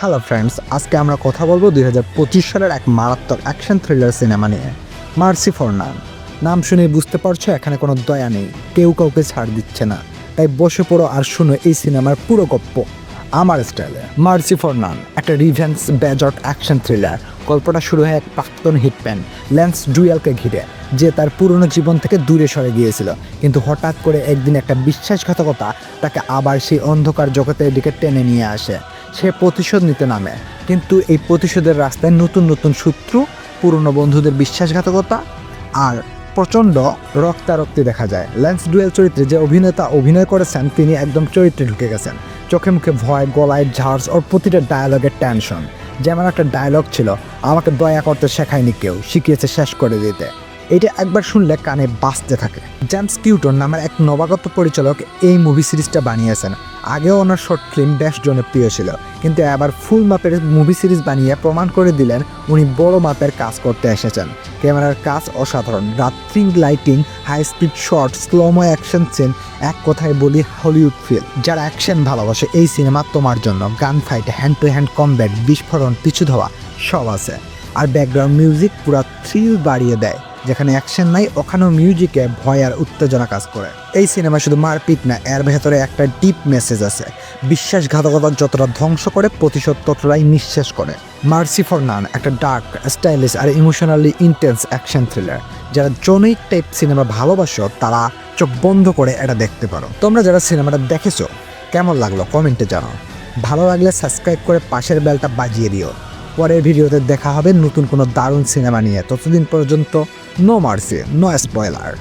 Hello friends, আজকে আমরা কথা বলবো 2025 সালের এক মারাত্মক অ্যাকশন থ্রিলার সিনেমা নিয়ে, মার্সি ফর নান। নাম শুনে বুঝতে পারছো এখানে কোনো দয়া নেই, কেউ কাউকে ছাড় দিচ্ছে না। তাই বসে পড়ো আর শুনো এই সিনেমার পুরো গল্প আমার স্টাইলে। মার্সি ফর নান একটা রিভেঞ্জ বেজট অ্যাকশন থ্রিলার। গল্পটা শুরু হয় এক প্রাক্তন হিটম্যান ল্যান্স ডুয়েলকে ঘিরে, যে তার পুরনো জীবন থেকে দূরে সরে গিয়েছিল, কিন্তু হঠাৎ করে একদিন একটা বিশ্বাসঘাতকতা তাকে আবার সেই অন্ধকার জগতের দিকে টেনে নিয়ে আসে। সে প্রতিশোধ নিতে নামে, কিন্তু এই প্রতিশোধের রাস্তায় নতুন নতুন শত্রু, পুরনো বন্ধুদের বিশ্বাসঘাতকতা আর প্রচণ্ড রক্তারক্তি দেখা যায়। ল্যান্স ডুয়েল চরিত্রে যে অভিনেতা অভিনয় করেছেন তিনি একদম চরিত্রে ঢুকে গেছেন। চোখে মুখে ভয়, গলায় ঝাড়স ওর প্রতিটা ডায়ালগের টেনশন। যেমন একটা ডায়লগ ছিল, আমাকে দয়া করতে শেখায়নি কেউ, শিখিয়েছে শেষ করে দিতে। এটা একবার শুনলে কানে বাজতে থাকে। জেমস কিউটন নামের এক নবাগত পরিচালক এই মুভি সিরিজটা বানিয়েছেন। আগেও ওনার শর্ট ফিল্ম বেশ জনপ্রিয় ছিল, কিন্তু এবার ফুল মাপের মুভি সিরিজ বানিয়ে প্রমাণ করে দিলেন উনি বড় মাপের কাজ করতে এসেছেন। ক্যামেরার কাজ অসাধারণ, রাত্রি lighting, high speed shot, slomo action scene, এক কথায় বলি হলিউড ফিল। যারা অ্যাকশন ভালোবাসে এই সিনেমা তোমার জন্য। গান fight, hand to hand combat, বিস্ফোরণ, পিছু ধাওয়া সব আছে। আর ব্যাকগ্রাউন্ড মিউজিক পুরো থ্রিল বাড়িয়ে দেয়। যেখানে অ্যাকশন নাই ওখানেও মিউজিকে ভয় আর উত্তেজনা কাজ করে। এই সিনেমা শুধু মারপিট না, এর ভেতরে একটা ডিপ মেসেজ আছে। বিশ্বাসঘাতকতা যতটা ধ্বংস করে, প্রতিশোধ ততটাই নিঃশেষ করে। মার্সি ফর নান একটা ডার্ক, স্টাইলিশ আর ইমোশনালি ইন্টেন্স অ্যাকশন থ্রিলার। যারা জনিক টাইপ সিনেমা ভালোবাসো তারা চোখ বন্ধ করে এটা দেখতে পারো। তোমরা যারা সিনেমাটা দেখেছো কেমন লাগলো কমেন্টে জানাও। ভালো লাগলে সাবস্ক্রাইব করে পাশের বেলটা বাজিয়ে দিও। পরের ভিডিওতে দেখা হবে নতুন কোনো দারুণ সিনেমা নিয়ে। ততদিন পর্যন্ত নো মার্সি, নো স্পয়লার।